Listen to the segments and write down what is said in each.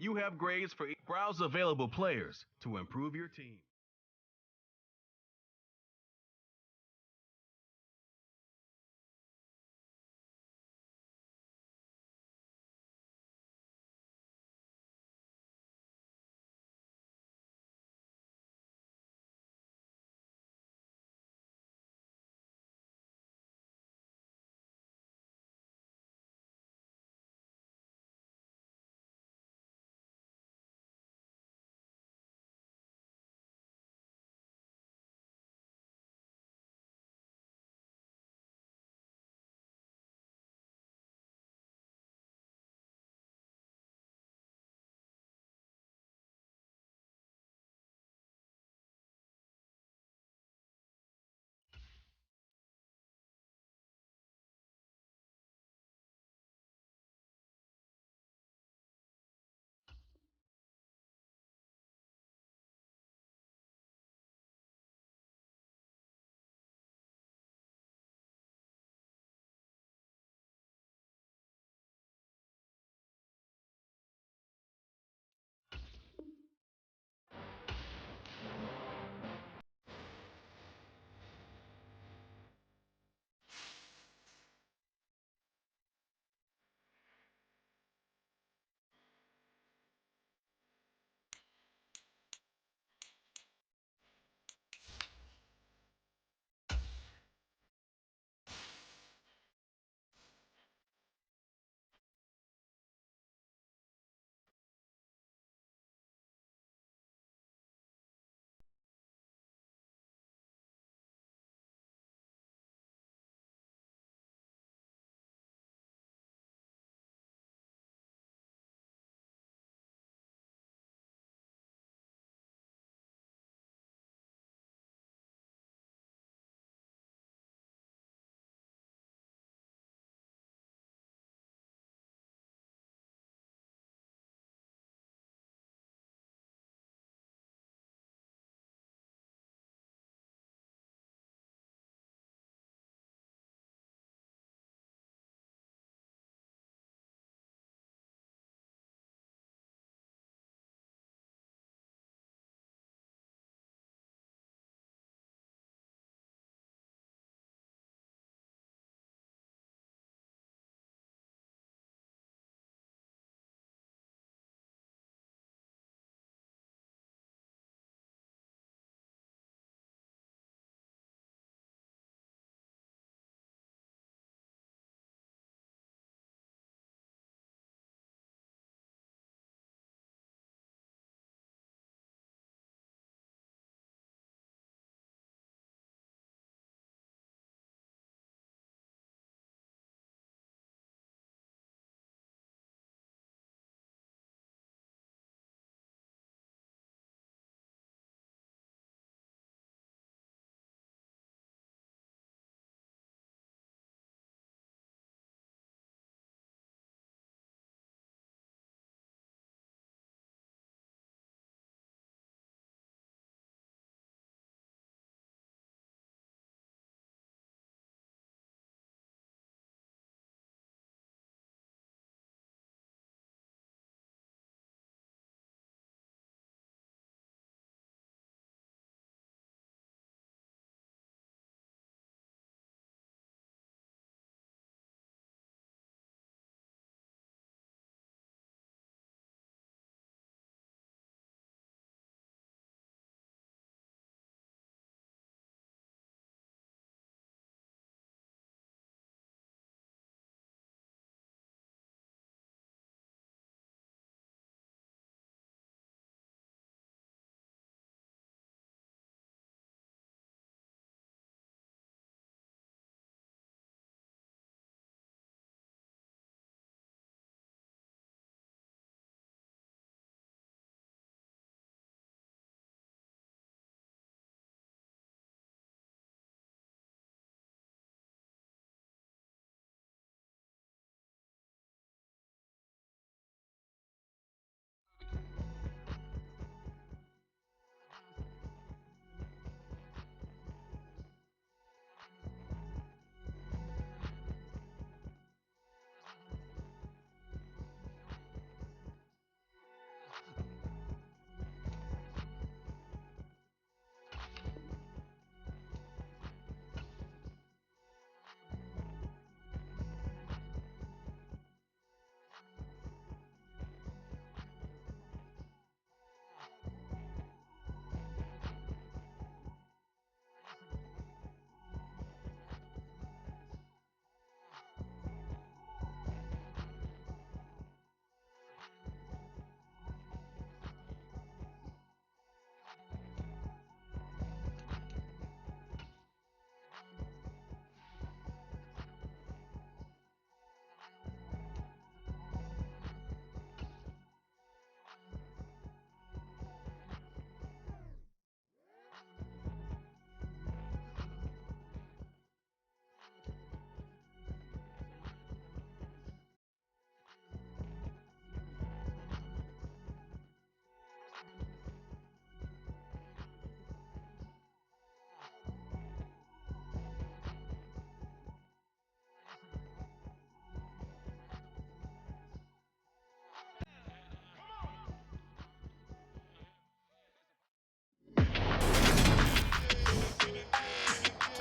You have grades for each. Browse available players to improve your team.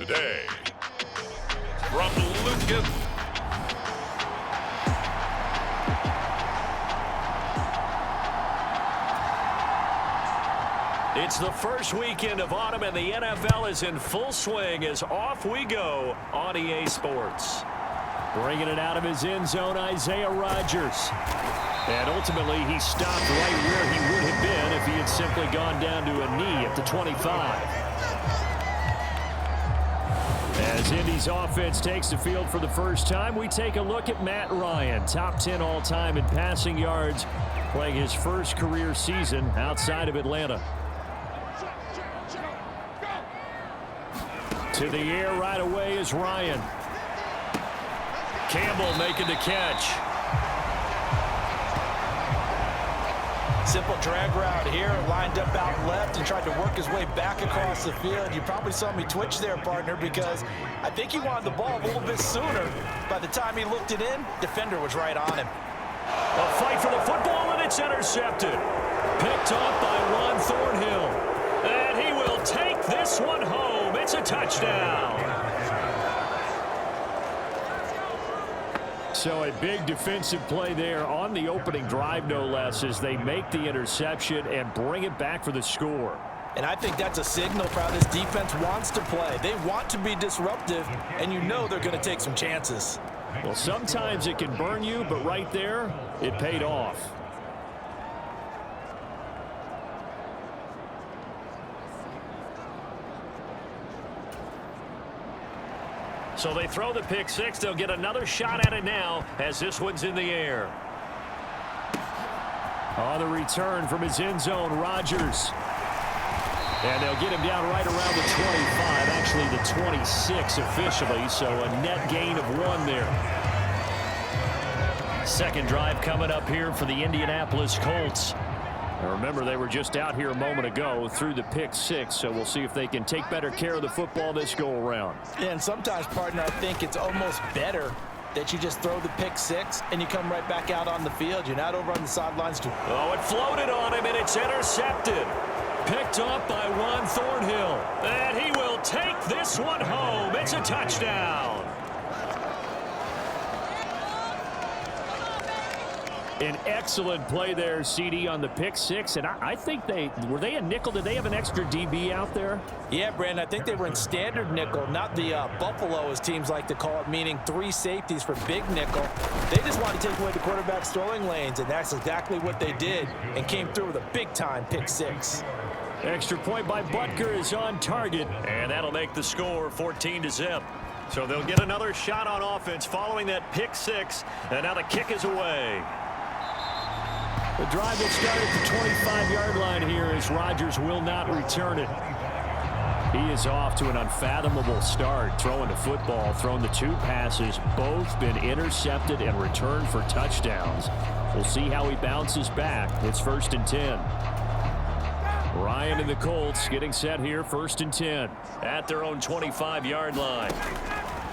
Today, from Lucas. It's the first weekend of autumn, and the NFL is in full swing as off we go on EA Sports. Bringing it out of his end zone, Isaiah Rodgers. And ultimately, he stopped right where he would have been if he had simply gone down to a knee at the 25. As Indy's offense takes the field for the first time, we take a look at Matt Ryan, top 10 all-time in passing yards, playing his first career season outside of Atlanta. To the air right away is Ryan. Campbell making the catch. Simple drag route here, lined up out left and tried to work his way back across the field. You probably saw me twitch there, partner, because I think he wanted the ball a little bit sooner. By the time he looked it in, defender was right on him. A fight for the football, and it's intercepted. Picked off by Juan Thornhill. And he will take this one home. It's a touchdown. So a big defensive play there on the opening drive, no less, as they make the interception and bring it back for the score. And I think that's a signal for how this defense wants to play. They want to be disruptive, and you know they're going to take some chances. Well, sometimes it can burn you, but right there, it paid off. So they throw the pick six. They'll get another shot at it now as this one's in the air. On the return from his end zone, Rodgers. And they'll get him down right around the 25, actually the 26 officially, so a net gain of 1 there. Second drive coming up here for the Indianapolis Colts. Now remember, they were just out here a moment ago through the pick six, so we'll see if they can take better care of the football this go-around. Yeah, and sometimes, partner, I think it's almost better that you just throw the pick six and you come right back out on the field. You're not over on the sidelines. Oh, it floated on him, and it's intercepted. Picked off by Juan Thornhill. And he will take this one home. It's a touchdown. An excellent play there, CD, on the pick six. And I think were they a nickel? Did they have an extra DB out there? Yeah, Brandon, I think they were in standard nickel, not the Buffalo, as teams like to call it, meaning 3 safeties for big nickel. They just wanted to take away the quarterback's throwing lanes, and that's exactly what they did and came through with a big-time pick six. Extra point by Butker is on target, and that'll make the score 14-0. So they'll get another shot on offense following that pick six, and now the kick is away. The drive will start at the 25-yard line here as Rodgers will not return it. He is off to an unfathomable start throwing the football, thrown the 2 passes, both been intercepted and returned for touchdowns. We'll see how he bounces back. It's 1st and 10. Ryan and the Colts getting set here, 1st and 10 at their own 25-yard line.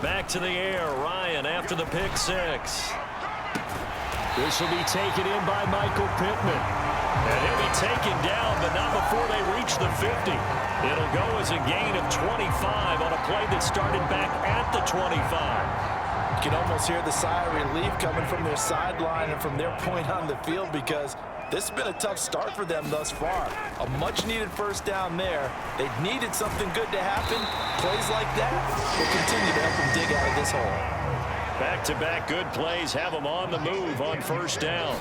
Back to the air, Ryan after the pick six. This will be taken in by Michael Pittman. And he'll be taken down, but not before they reach the 50. It'll go as a gain of 25 on a play that started back at the 25. You can almost hear the sigh of relief coming from their sideline and from their point on the field, because this has been a tough start for them thus far. A much-needed first down there. They needed something good to happen. Plays like that will continue to help them dig out of this hole. Back-to-back good plays have them on the move on first down.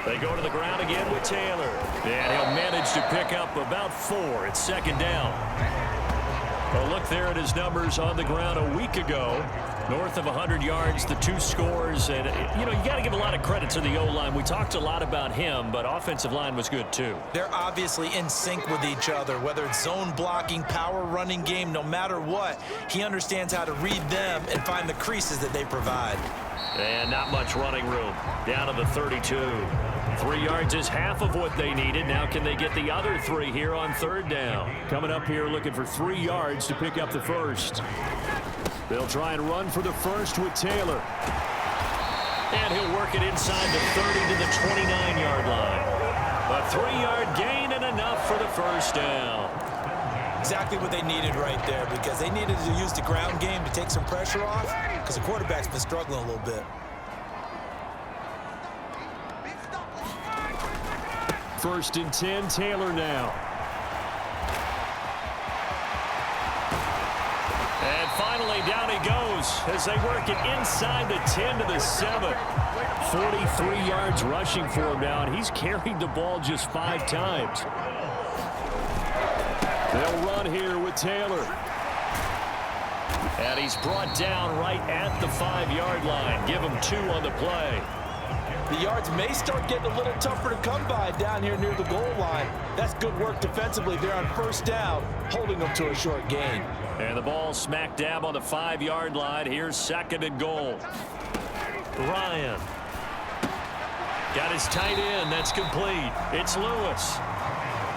They go to the ground again with Taylor. And he'll manage to pick up about 4. It's 2nd down. A look there at his numbers on the ground a week ago. North of 100 yards, the 2 scores. And, you got to give a lot of credit to the O-line. We talked a lot about him, but offensive line was good too. They're obviously in sync with each other, whether it's zone blocking, power running game, no matter what. He understands how to read them and find the creases that they provide. And not much running room. Down to the 32. 3 yards is half of what they needed. Now can they get the other 3 here on 3rd down? Coming up here looking for 3 yards to pick up the first. They'll try and run for the first with Taylor. And he'll work it inside the 30 to the 29-yard line. A 3-yard gain and enough for the first down. Exactly what they needed right there, because they needed to use the ground game to take some pressure off, because the quarterback's been struggling a little bit. First and 10, Taylor now. And finally, down he goes as they work it inside the 10 to the 7. 43 yards rushing for him now, and he's carried the ball just 5 times. They'll run here with Taylor. And he's brought down right at the 5-yard line. Give him 2 on the play. The yards may start getting a little tougher to come by down here near the goal line. That's good work defensively there on first down, holding them to a short gain. And the ball smack dab on the 5-yard line. Here's 2nd and goal. Ryan. Got his tight end. That's complete. It's Lewis.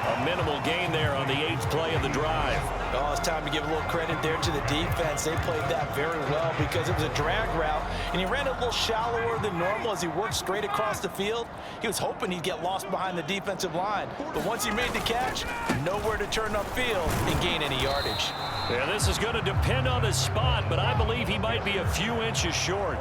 A minimal gain there on the 8th play of the drive. Oh, it's time to give a little credit there to the defense. They played that very well because it was a drag route, and he ran a little shallower than normal as he worked straight across the field. He was hoping he'd get lost behind the defensive line, but once he made the catch, nowhere to turn upfield and gain any yardage. Yeah, this is going to depend on the spot, but I believe he might be a few inches short.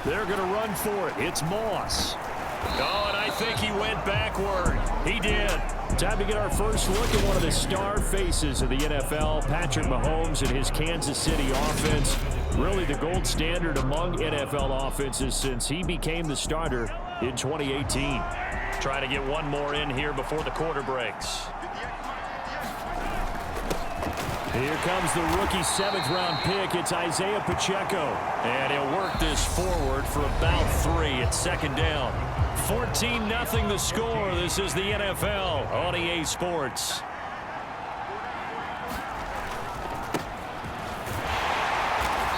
They're going to run for it. It's Moss. Oh, and I think he went backward. He did. Time to get our first look at one of the star faces of the NFL, Patrick Mahomes and his Kansas City offense. Really the gold standard among NFL offenses since he became the starter in 2018. Trying to get one more in here before the quarter breaks. Here comes the rookie 7th-round pick. It's Isaiah Pacheco. And he'll work this forward for about 3 at 2nd down. 14-0 the score. This is the NFL on EA Sports.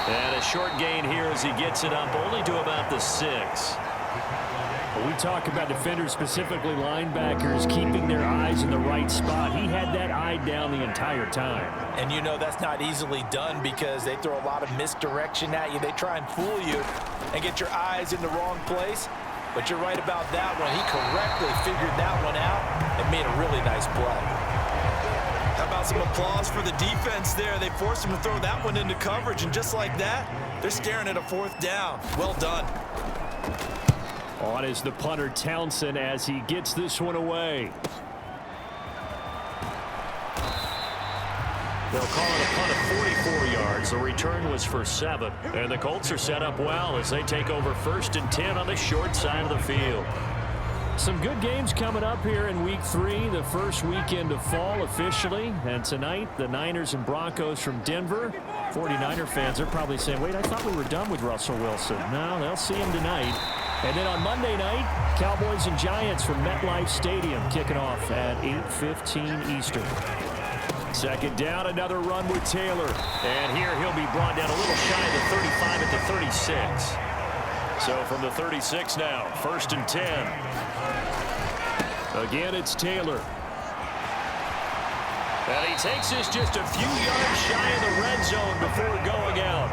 And a short gain here as he gets it up only to about the 6. We talk about defenders, specifically linebackers, keeping their eyes in the right spot. He had that eye down the entire time. And you know that's not easily done because they throw a lot of misdirection at you. They try and fool you and get your eyes in the wrong place. But you're right about that one. He correctly figured that one out and made a really nice play. How about some applause for the defense there? They forced him to throw that one into coverage, and just like that, they're staring at a 4th down. Well done. On is the punter Townsend as he gets this one away. They'll call it a punt of 44 yards. The return was for 7. And the Colts are set up well as they take over 1st and 10 on the short side of the field. Some good games coming up here in Week 3, the first weekend of fall officially. And tonight, the Niners and Broncos from Denver. 49er fans are probably saying, wait, I thought we were done with Russell Wilson. No, they'll see him tonight. And then on Monday night, Cowboys and Giants from MetLife Stadium kicking off at 8:15 Eastern. 2nd down, another run with Taylor. And here he'll be brought down a little shy of the 35 at the 36. So from the 36 now, 1st and 10. Again, it's Taylor. And he takes this just a few yards shy of the red zone before going out.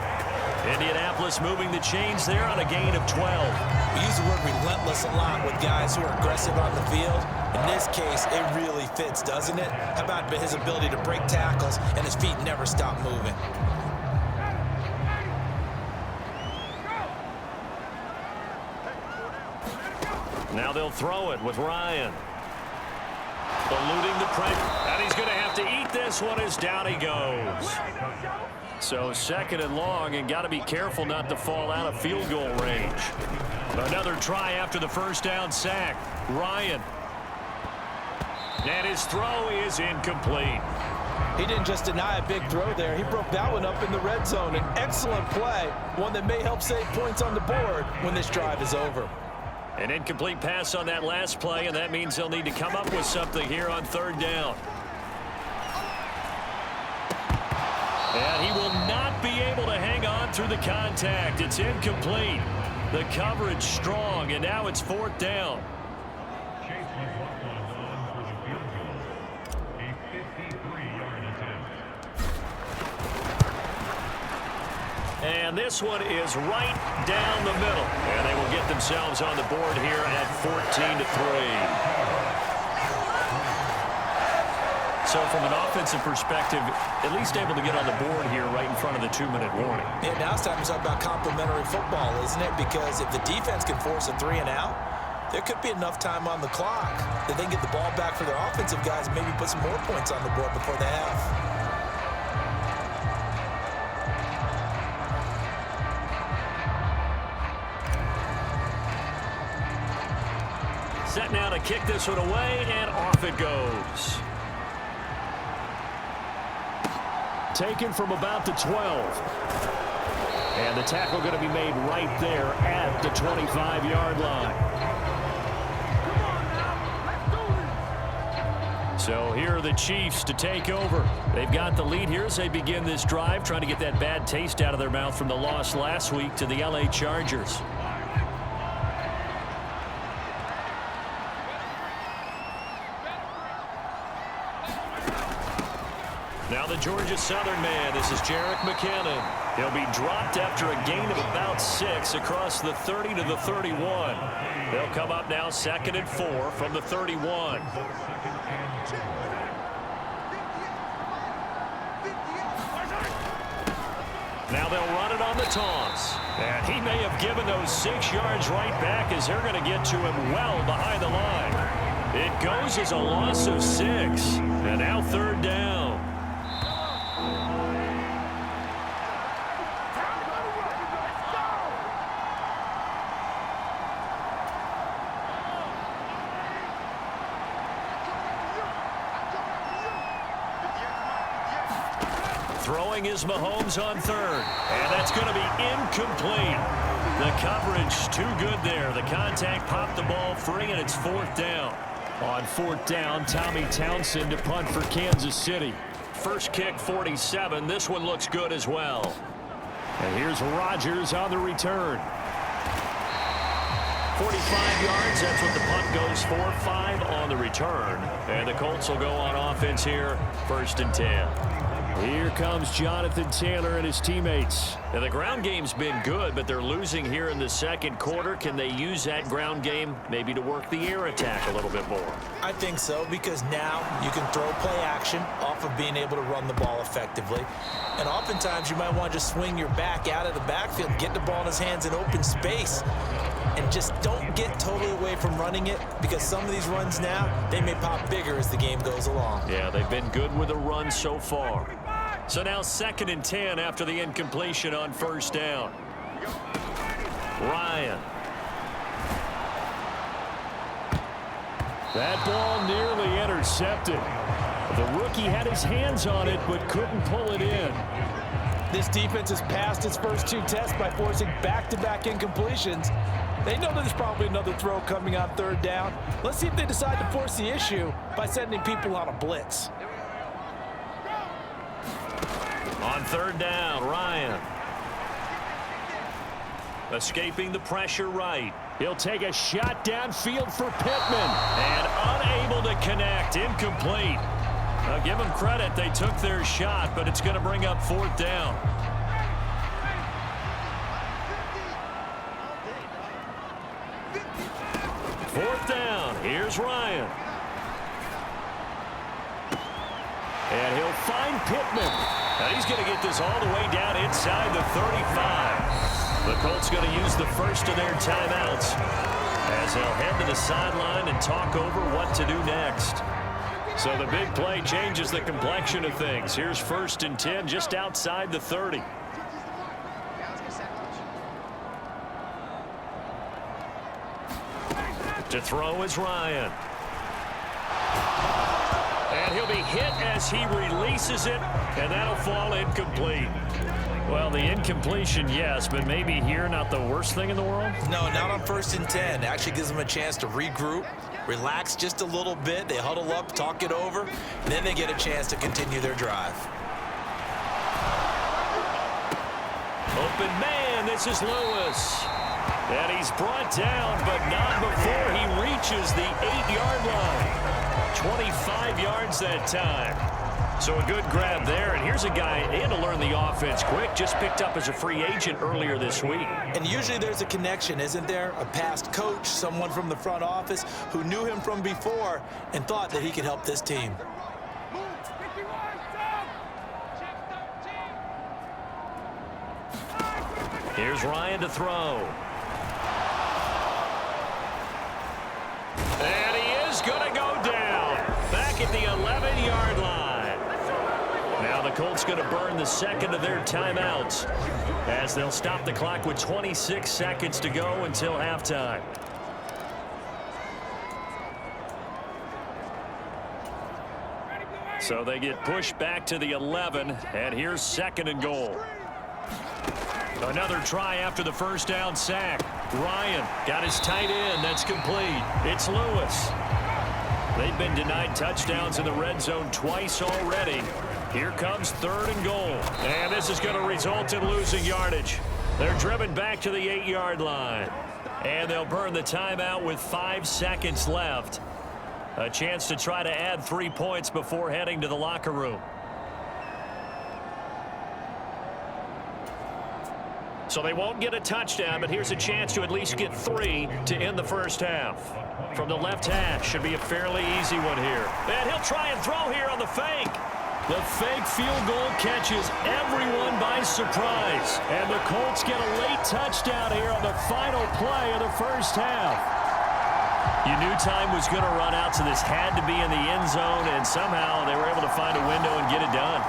Indianapolis moving the chains there on a gain of 12. We use the word relentless a lot with guys who are aggressive on the field. In this case, it really fits, doesn't it? How about his ability to break tackles and his feet never stop moving? Now they'll throw it with Ryan. Eluding the pressure. And he's going to have to eat this one as down he goes. So 2nd and long, and got to be careful not to fall out of field goal range. Another try after the 1st down sack. Ryan. And his throw is incomplete. He didn't just deny a big throw there. He broke that one up in the red zone. An excellent play, one that may help save points on the board when this drive is over. An incomplete pass on that last play, and that means they'll need to come up with something here on 3rd down. And he will not be able to hang on through the contact. It's incomplete. The coverage strong, and now it's 4th down. And this one is right down the middle. And they will get themselves on the board here at 14-3. So from an offensive perspective, at least able to get on the board here right in front of the 2-minute warning. Yeah, now it's time to talk about complementary football, isn't it? Because if the defense can force a 3 and out, there could be enough time on the clock that they can get the ball back for their offensive guys and maybe put some more points on the board before the half. Set now to kick this one away, and off it goes. Taken from about the 12. And the tackle going to be made right there at the 25-yard line. So here are the Chiefs to take over. They've got the lead here as they begin this drive, trying to get that bad taste out of their mouth from the loss last week to the LA Chargers. Now the Georgia Southern man, this is Jerick McKinnon. He'll be dropped after a gain of about 6 across the 30 to the 31. They'll come up now 2nd and 4 from the 31. Now they'll run it on the toss. And he may have given those 6 yards right back as they're going to get to him well behind the line. It goes as a loss of 6. And now 3rd down. Throwing is Mahomes on 3rd, and that's going to be incomplete. The coverage too good there. The contact popped the ball free, and it's 4th down. On 4th down, Tommy Townsend to punt for Kansas City. First kick, 47. This one looks good as well. And here's Rodgers on the return. 45 yards, that's what the punt goes for. 5 on the return. And the Colts will go on offense here, 1st and 10. Here comes Jonathan Taylor and his teammates. Now, the ground game's been good, but they're losing here in the 2nd quarter. Can they use that ground game maybe to work the air attack a little bit more? I think so, because now you can throw play action off of being able to run the ball effectively. And oftentimes you might want to just swing your back out of the backfield, get the ball in his hands in open space, and just don't get totally away from running it, because some of these runs now, they may pop bigger as the game goes along. Yeah, they've been good with a run so far. So now 2nd and 10 after the incompletion on 1st down. Ryan. That ball nearly intercepted. The rookie had his hands on it but couldn't pull it in. This defense has passed its first 2 tests by forcing back-to-back incompletions. They know that there's probably another throw coming on 3rd down. Let's see if they decide to force the issue by sending people on a blitz. On 3rd down, Ryan. Escaping the pressure right. He'll take a shot downfield for Pittman. And unable to connect. Incomplete. Now give them credit. They took their shot, but it's going to bring up 4th down. Fourth down. Here's Ryan. And he'll find Pittman. And he's going to get this all the way down inside the 35. The Colts going to use the first of their timeouts as they'll head to the sideline and talk over what to do next. So the big play changes the complexion of things. Here's 1st and 10 just outside the 30. To throw is Ryan. And he'll be hit as he releases it, and that'll fall incomplete. Well, the incompletion, yes, but maybe here not the worst thing in the world? No, not on 1st and 10. Actually gives them a chance to regroup, relax just a little bit. They huddle up, talk it over, and then they get a chance to continue their drive. Open man, this is Lewis. And he's brought down, but not before he reaches the 8-yard line. 25 yards that time. So a good grab there, and here's a guy, he had to learn the offense quick, just picked up as a free agent earlier this week. And usually there's a connection, isn't there? A past coach, someone from the front office who knew him from before and thought that he could help this team. Here's Ryan to throw. And he is going to go down. Back at the 11-yard line. Now the Colts going to burn the second of their timeouts as they'll stop the clock with 26 seconds to go until halftime. So they get pushed back to the 11, and here's second and goal. Another try after the first down sack. Ryan got his tight end. That's complete. It's Lewis. They've been denied touchdowns in the red zone twice already. Here comes third and goal. And this is going to result in losing yardage. They're driven back to the 8-yard line. And they'll burn the timeout with 5 seconds left. A chance to try to add 3 points before heading to the locker room. So they won't get a touchdown, but here's a chance to at least get 3 to end the first half. From the left hash, should be a fairly easy one here. And he'll try and throw here on the fake. The fake field goal catches everyone by surprise. And the Colts get a late touchdown here on the final play of the first half. You knew time was going to run out, so this had to be in the end zone, and somehow they were able to find a window and get it done.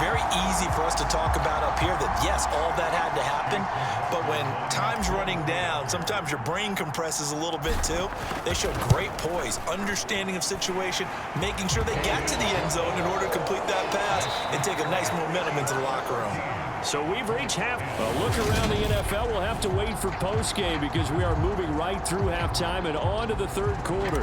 Very easy for us to talk about up here that, yes, all that had to happen, but when time's running down, sometimes your brain compresses a little bit too. They showed great poise, understanding of situation, making sure they got to the end zone in order to complete that pass and take a nice momentum into the locker room. So we've reached half. A look around the NFL. We'll have to wait for postgame because we are moving right through halftime and on to the third quarter.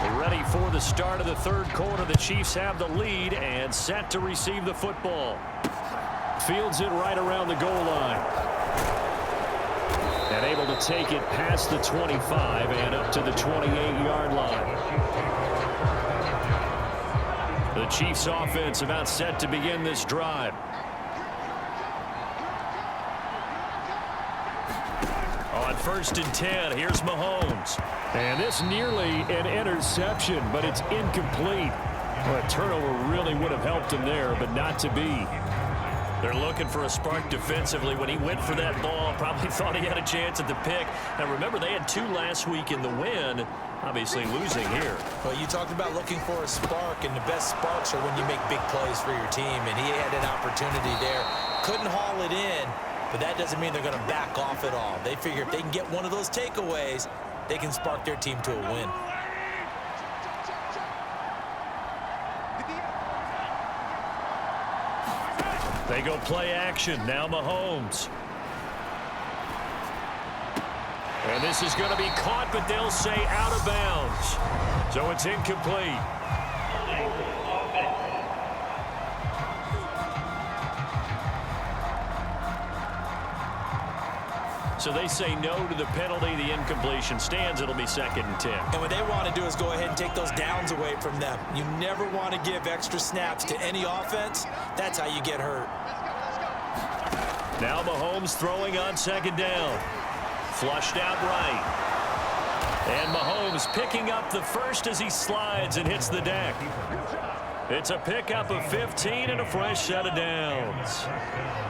We're ready for the start of the third quarter. The Chiefs have the lead and set to receive the football. Fields it right around the goal line. And able to take it past the 25 and up to the 28-yard line. The Chiefs offense about set to begin this drive. On 1st and 10, here's Mahomes. And this nearly an interception, but it's incomplete. Well, a turnover really would have helped him there, but not to be. They're looking for a spark defensively. When he went for that ball, probably thought he had a chance at the pick. Now, remember, they had 2 last week in the win. Obviously losing here. Well, you talked about looking for a spark, and the best sparks are when you make big plays for your team, and he had an opportunity there. Couldn't haul it in, but that doesn't mean they're going to back off at all. They figure if they can get one of those takeaways, they can spark their team to a win. They go play action. Now Mahomes. And this is going to be caught, but they'll say out of bounds. So it's incomplete. So they say no to the penalty. The incompletion stands. It'll be 2nd and 10. And what they want to do is go ahead and take those downs away from them. You never want to give extra snaps to any offense. That's how you get hurt. Now Mahomes throwing on 2nd down. Flushed out right. And Mahomes picking up the first as he slides and hits the deck. It's a pickup of 15 and a fresh set of downs.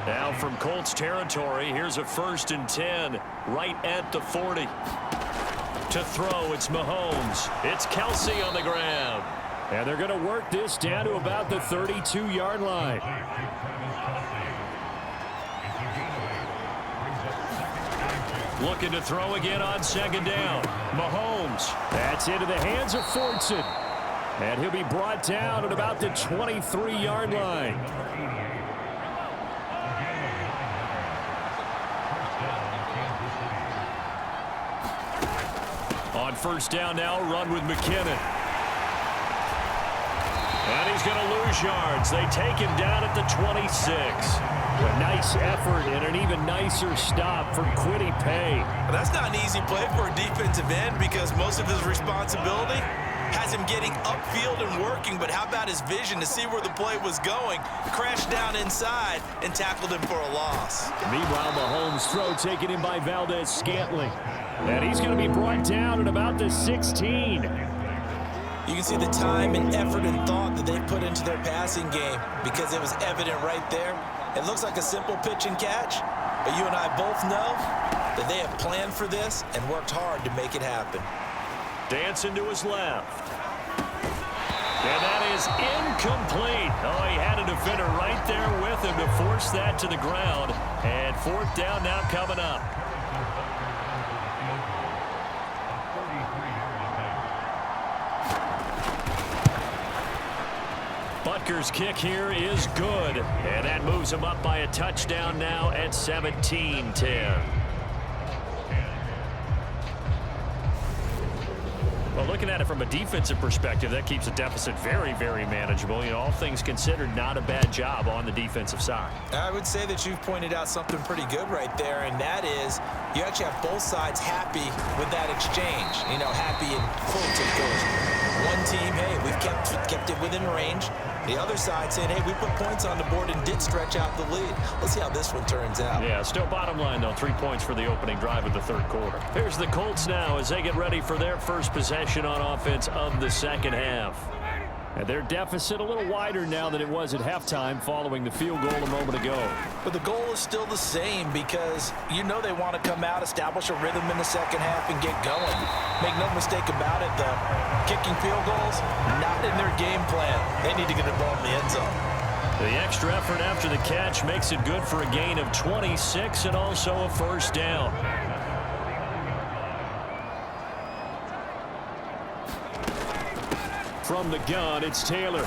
Now from Colts territory, here's a 1st and 10 right at the 40. To throw, it's Mahomes. It's Kelsey on the ground. And they're going to work this down to about the 32-yard line. Looking to throw again on 2nd down. Mahomes. That's into the hands of Fortson. And he'll be brought down at about the 23-yard line. On 1st down now, run with McKinnon. And he's going to lose yards. They take him down at the 26. A nice effort and an even nicer stop from Kwity Paye. That's not an easy play for a defensive end because most of his responsibility has him getting upfield and working, but how about his vision to see where the play was going? Crashed down inside and tackled him for a loss. Meanwhile, Mahomes' throw taken in by Valdez-Scantling. And he's going to be brought down at about the 16. You can see the time and effort and thought that they put into their passing game because it was evident right there. It looks like a simple pitch and catch, but you and I both know that they have planned for this and worked hard to make it happen. Dancing to his left. And that is incomplete. Oh, he had a defender right there with him to force that to the ground. And fourth down now coming up. Butker's kick here is good. And that moves him up by a touchdown now at 17-10. Well, looking at it from a defensive perspective, that keeps the deficit very, very manageable. You know, all things considered, not a bad job on the defensive side. I would say that you've pointed out something pretty good right there, and that is you actually have both sides happy with that exchange. You know, happy in quotes, of course. One team, hey, we've kept it within range. The other side saying, hey, we put points on the board and did stretch out the lead. Let's see how this one turns out. Yeah, still bottom line, though, 3 points for the opening drive of the third quarter. Here's the Colts now as they get ready for their first possession on offense of the second half. And their deficit a little wider now than it was at halftime following the field goal a moment ago. But the goal is still the same because you know they want to come out, establish a rhythm in the second half, and get going. Make no mistake about it, though. Kicking field goals, not in their game plan. They need to get the ball in the end zone. The extra effort after the catch makes it good for a gain of 26 and also a first down. From the gun, it's Taylor.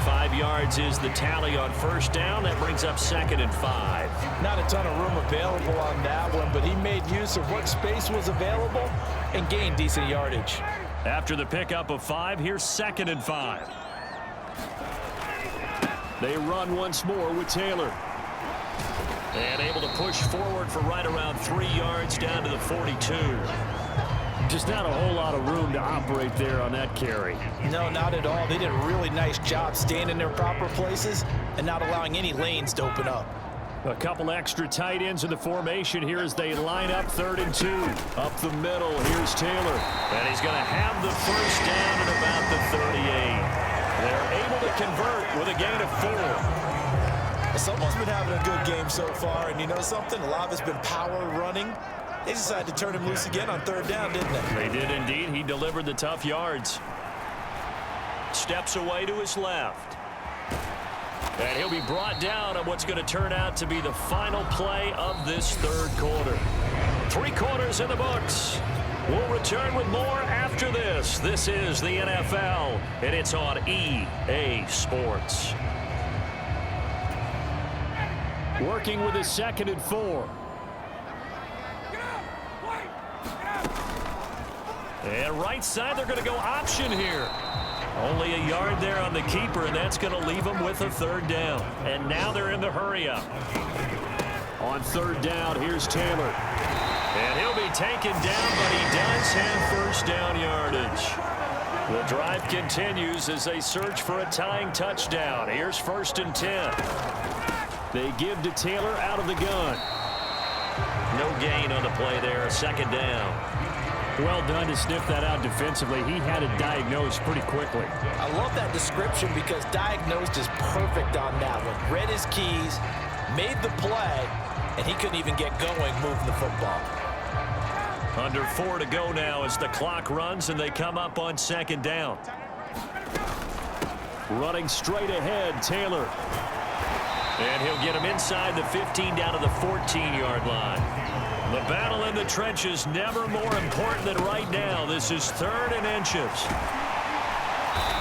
5 yards is the tally on first down. That brings up 2nd and 5. Not a ton of room available on that one, but he made use of what space was available and gained decent yardage. After the pickup of 5, here's 2nd and 5. They run once more with Taylor. And able to push forward for right around 3 yards down to the 42. Just not a whole lot of room to operate there on that carry. No, not at all. They did a really nice job staying in their proper places and not allowing any lanes to open up. A couple extra tight ends in the formation here as they line up 3rd and 2. Up the middle, here's Taylor. And he's going to have the first down at about the 38. They're able to convert with a gain of 4. Someone's been having a good game so far, and you know something? A lot of it's been power running. They decided to turn him loose again on 3rd down, didn't they? They did indeed. He delivered the tough yards. Steps away to his left. And he'll be brought down on what's going to turn out to be the final play of this third quarter. 3 quarters in the books. We'll return with more after this. This is the NFL, and it's on EA Sports. Working with a 2nd and 4. And right side, they're going to go option here. Only a yard there on the keeper, and that's going to leave them with a 3rd down. And now they're in the hurry-up. On 3rd down, here's Taylor. And he'll be taken down, but he does have first down yardage. The drive continues as they search for a tying touchdown. Here's 1st and 10. They give to Taylor out of the gun. No gain on the play there, 2nd down. Well done to sniff that out defensively. He had it diagnosed pretty quickly. I love that description because diagnosed is perfect on that one. Read his keys, made the play, and he couldn't even get going moving the football. Under 4 to go now as the clock runs and they come up on 2nd down. Running straight ahead, Taylor. And he'll get him inside the 15 down to the 14-yard line. The battle in the trenches never more important than right now. This is 3rd and inches.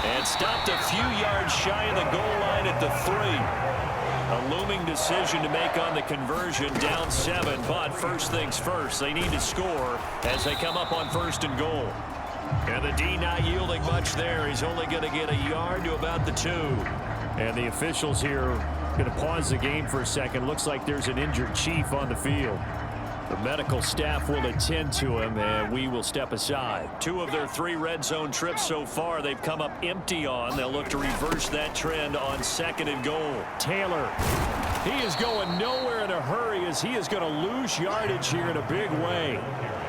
And stopped a few yards shy of the goal line at the 3. A looming decision to make on the conversion, down 7. But first things first, they need to score as they come up on 1st and goal. And the D not yielding much there. He's only going to get a yard to about the 2. And the officials here going to pause the game for a second. Looks like there's an injured Chief on the field. The medical staff will attend to him, and we will step aside. 2 of their 3 red zone trips so far, they've come up empty on. They'll look to reverse that trend on 2nd and goal. Taylor, he is going nowhere in a hurry as he is going to lose yardage here in a big way.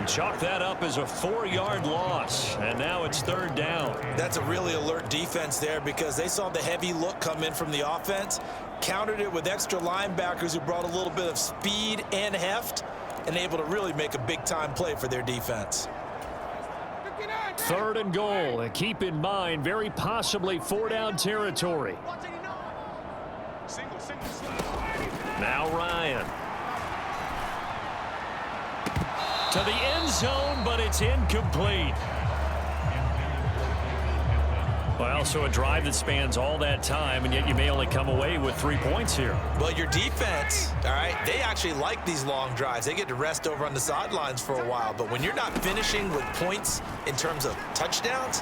Chalk that up as a 4-yard loss, and now it's 3rd down. That's a really alert defense there because they saw the heavy look come in from the offense, countered it with extra linebackers who brought a little bit of speed and heft, and able to really make a big-time play for their defense. 3rd and goal, and keep in mind, very possibly 4-down territory. Now Ryan. To the end zone, but it's incomplete. Well, so a drive that spans all that time, and yet you may only come away with 3 points here. Well, your defense, all right, they actually like these long drives. They get to rest over on the sidelines for a while. But when you're not finishing with points in terms of touchdowns,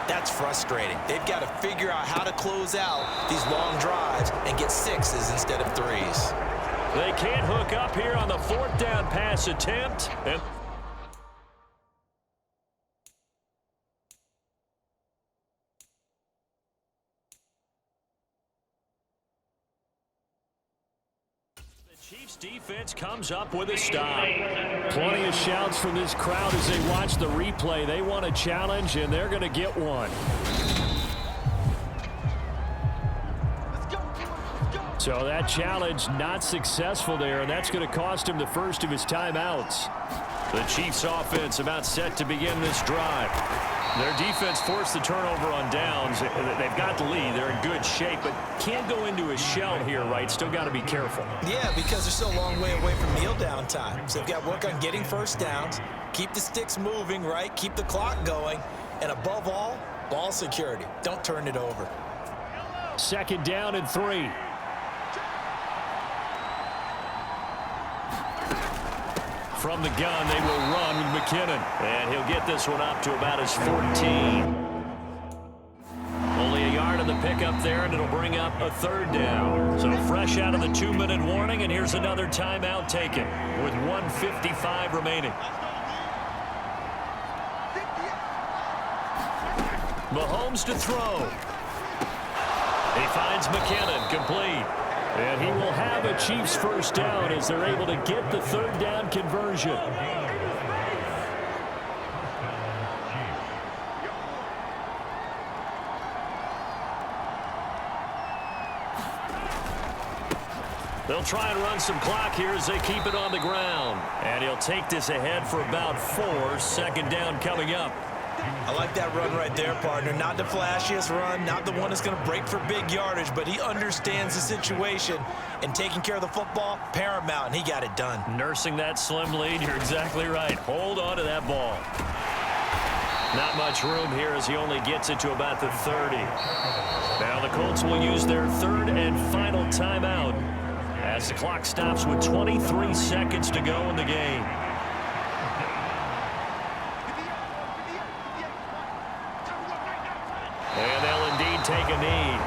that's frustrating. They've got to figure out how to close out these long drives and get 6s instead of 3s. They can't hook up here on the 4th down pass attempt. And Chiefs defense comes up with a stop. Plenty of shouts from this crowd as they watch the replay. They want a challenge, and they're going to get one. So that challenge not successful there, and that's going to cost him the first of his timeouts. The Chiefs offense about set to begin this drive. Their defense forced the turnover on downs. They've got the lead. They're in good shape, but can't go into a shell here, right? Still got to be careful. Yeah, because they're still a long way away from kneel down time. So they've got to work on getting first downs, keep the sticks moving, right? Keep the clock going, and above all, ball security. Don't turn it over. 2nd down and 3. From the gun, they will run with McKinnon. And he'll get this one up to about his 14. Only a yard of the pickup there, and it'll bring up a 3rd down. So fresh out of the 2-minute warning, and here's another timeout taken with 1:55 remaining. Mahomes to throw. He finds McKinnon, complete. And he will have a Chiefs first down as they're able to get the 3rd down conversion. They'll try and run some clock here as they keep it on the ground. And he'll take this ahead for about 4. 2nd down coming up. I like that run right there, partner. Not the flashiest run, not the one that's going to break for big yardage, but he understands the situation, and taking care of the football, paramount, and he got it done. Nursing that slim lead, you're exactly right. Hold on to that ball. Not much room here as he only gets it to about the 30. Now the Colts will use their 3rd and final timeout as the clock stops with 23 seconds to go in the game. And they'll indeed take a knee.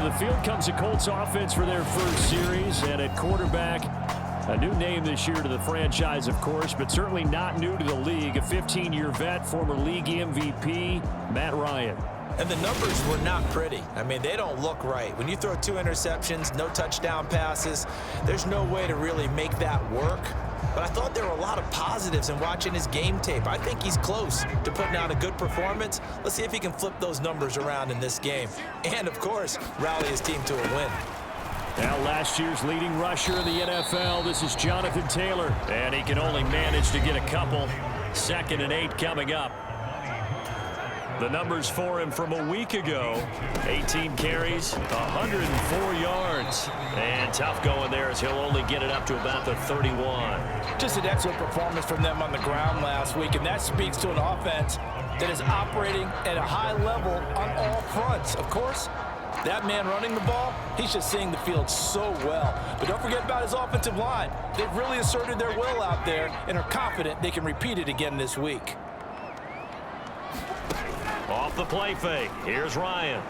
the field comes the Colts offense for their first series, and at quarterback, a new name this year to the franchise, of course, but certainly not new to the league. A 15-year vet, former league MVP, Matt Ryan. And the numbers were not pretty. I mean, they don't look right. When you throw 2 interceptions, no touchdown passes, there's no way to really make that work. But I thought there were a lot of positives in watching his game tape. I think he's close to putting out a good performance. Let's see if he can flip those numbers around in this game. And, of course, rally his team to a win. Now last year's leading rusher in the NFL, this is Jonathan Taylor. And he can only manage to get a couple. 2nd and 8 coming up. The numbers for him from a week ago: 18 carries, 104 yards. And tough going there as he'll only get it up to about the 31. Just an excellent performance from them on the ground last week, and that speaks to an offense that is operating at a high level on all fronts. Of course, that man running the ball, he's just seeing the field so well. But don't forget about his offensive line. They've really asserted their will out there and are confident they can repeat it again this week. Off the play fake, here's Ryan.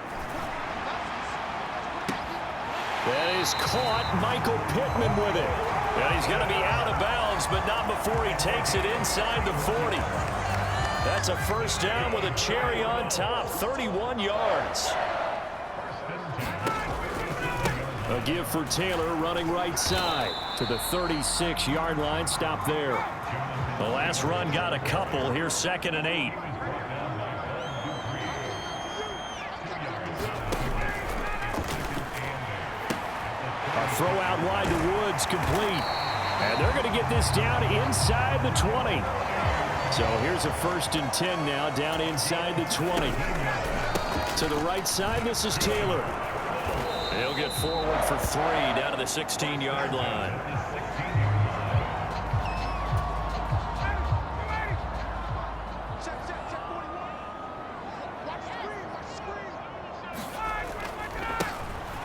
That is caught. Michael Pittman with it. And he's going to be out of bounds, but not before he takes it inside the 40. That's a first down with a cherry on top, 31 yards. A give for Taylor running right side to the 36-yard line. Stop there. The last run got a couple. Here's 2nd and 8. Throw out wide to Woods, complete. And they're going to get this down inside the 20. So here's a 1st and 10 now, down inside the 20. To the right side, this is Taylor. He'll get forward for 3 down to the 16-yard line.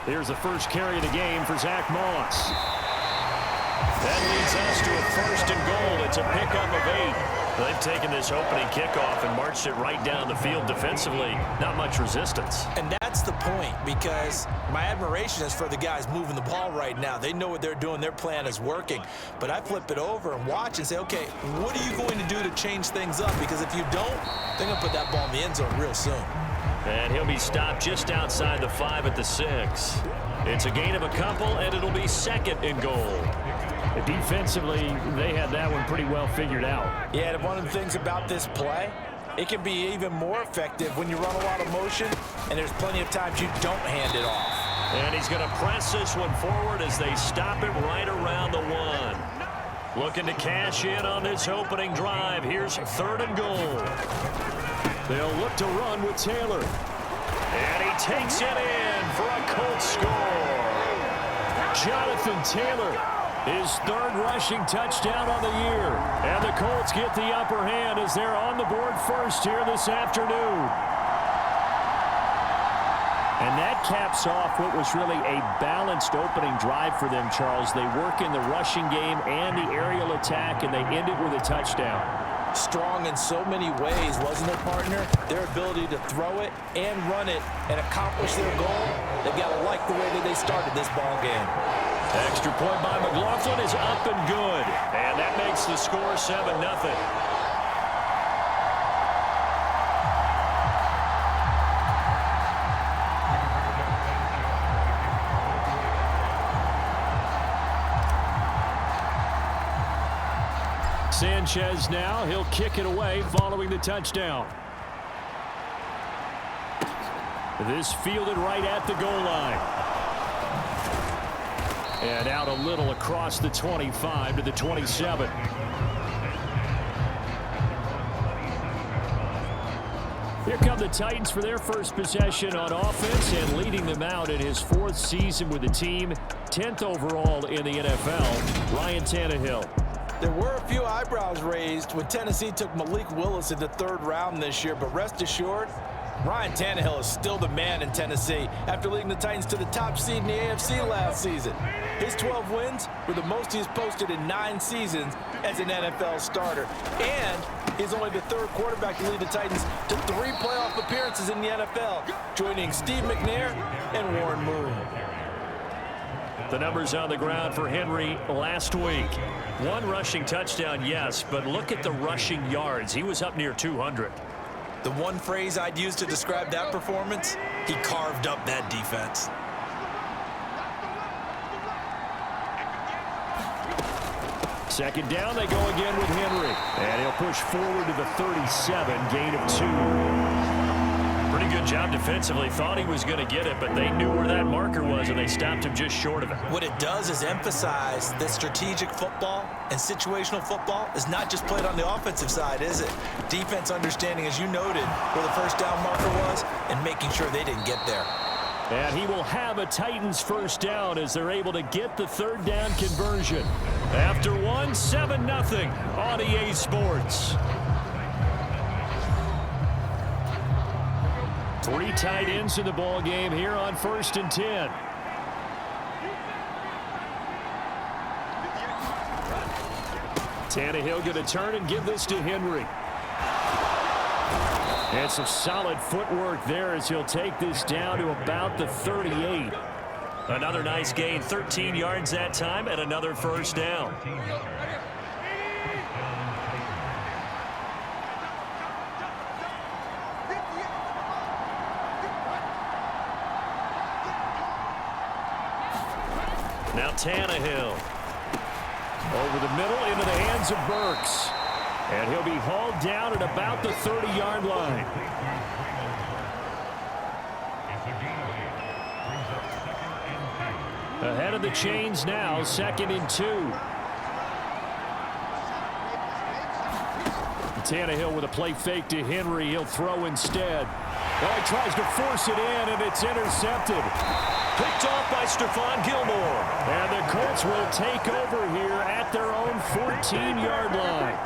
Here's the first carry of the game for Zach Moss. That leads us to a 1st and goal. It's a pickup of 8. They've taken this opening kickoff and marched it right down the field defensively. Not much resistance. And that's the point, because my admiration is for the guys moving the ball right now. They know what they're doing. Their plan is working. But I flip it over and watch and say, okay, what are you going to do to change things up? Because if you don't, they're going to put that ball in the end zone real soon. And he'll be stopped just outside the 5 at the 6. It's a gain of a couple, and it'll be 2nd and goal. Defensively, they had that one pretty well figured out. Yeah, and one of the things about this play, it can be even more effective when you run a lot of motion, and there's plenty of times you don't hand it off. And he's going to press this one forward as they stop it right around the 1. Looking to cash in on this opening drive. Here's 3rd and goal. They'll look to run with Taylor. And he takes it in for a Colts score. Jonathan Taylor, his 3rd rushing touchdown on the year. And the Colts get the upper hand as they're on the board first here this afternoon. And that caps off what was really a balanced opening drive for them, Charles. They work in the rushing game and the aerial attack, and they end it with a touchdown. Strong in so many ways, wasn't it, partner? Their ability to throw it and run it and accomplish their goal, they've got to like the way that they started this ball game. Extra point by McLaughlin is up and good. And that makes the score 7-0. Sanchez now, he'll kick it away following the touchdown. This fielded right at the goal line. And out a little across the 25 to the 27. Here come the Titans for their first possession on offense, and leading them out in his 4th season with the team, 10th overall in the NFL, Ryan Tannehill. There were a few eyebrows raised when Tennessee took Malik Willis in the 3rd round this year, but rest assured, Ryan Tannehill is still the man in Tennessee after leading the Titans to the top seed in the AFC last season. His 12 wins were the most he's posted in 9 seasons as an NFL starter, and He's only the third quarterback to lead the Titans to 3 playoff appearances in the NFL, joining Steve McNair and Warren Moon. The numbers on the ground for Henry last week. 1 rushing touchdown, yes, but look at the rushing yards. He was up near 200. The one phrase I'd use to describe that performance, he carved up that defense. Second down, they go again with Henry. And he'll push forward to the 37, gain of 2. Pretty good job defensively. Thought he was going to get it, but they knew where that marker was, and they stopped him just short of it. What it does is emphasize that strategic football and situational football is not just played on the offensive side, is it? Defense understanding, as you noted, where the first down marker was and making sure they didn't get there. And he will have a Titans first down as they're able to get the third down conversion. After 7-0 on EA Sports. 3 tight ends in the ball game here on 1st and 10. Tannehill going to turn and give this to Henry. And some solid footwork there as he'll take this down to about the 38. Another nice gain, 13 yards that time, and another first down. Now Tannehill. Over the middle into the hands of Burks. And he'll be hauled down at about the 30-yard line. Ahead of the chains now, 2nd and 2. Tannehill with a play fake to Henry. He'll throw instead. Well, he tries to force it in, and it's intercepted. Picked off by Stephon Gilmore. And the Colts will take over here at their own 14-yard line.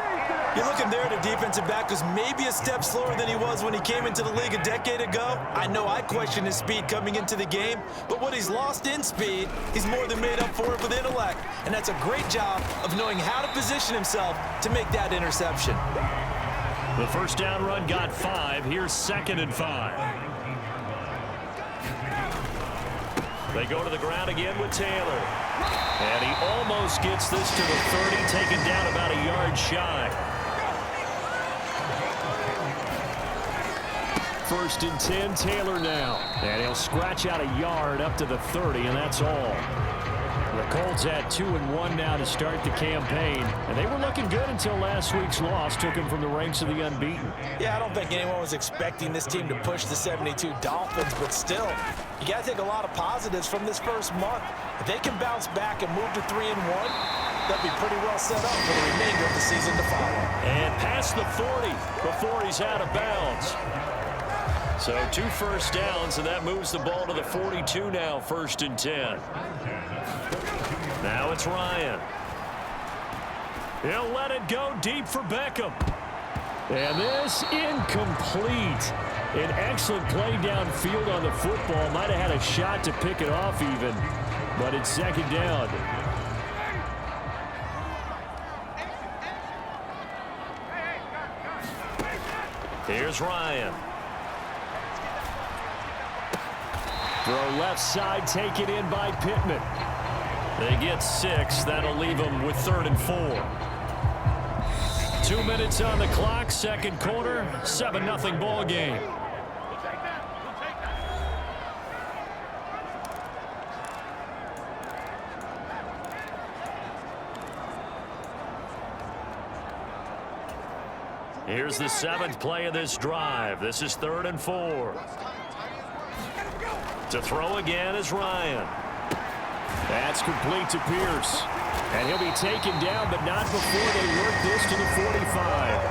You're looking there at a defensive back who's maybe a step slower than he was when he came into the league a decade ago. I know I questioned his speed coming into the game, but what he's lost in speed, he's more than made up for it with intellect. And that's a great job of knowing how to position himself to make that interception. The first down run got 5. Here's 2nd and 5. They go to the ground again with Taylor. And he almost gets this to the 30, taken down about a yard shy. 1st and 10, Taylor now. And he'll scratch out a yard up to the 30, and that's all. The Colts at 2-1 now to start the campaign. And they were looking good until last week's loss took them from the ranks of the unbeaten. Yeah, I don't think anyone was expecting this team to push the 72 Dolphins, but still, you got to take a lot of positives from this first month. If they can bounce back and move to 3-1, they'll be pretty well set up for the remainder of the season to follow. And past the 40 before he's out of bounds. So 2 first downs, and that moves the ball to the 42 now, 1st and 10. Now it's Ryan. He'll let it go deep for Beckham. And this incomplete. An excellent play downfield on the football. Might have had a shot to pick it off even, but it's 2nd down. Here's Ryan. Throw left side, taken in by Pittman. They get 6. That'll leave them with 3rd and 4. 2 minutes on the clock, 2nd quarter, 7-0 ball game. Here's the 7th play of this drive. This is 3rd and 4. To throw again is Ryan. That's complete to Pierce. And he'll be taken down, but not before they work this to the 45.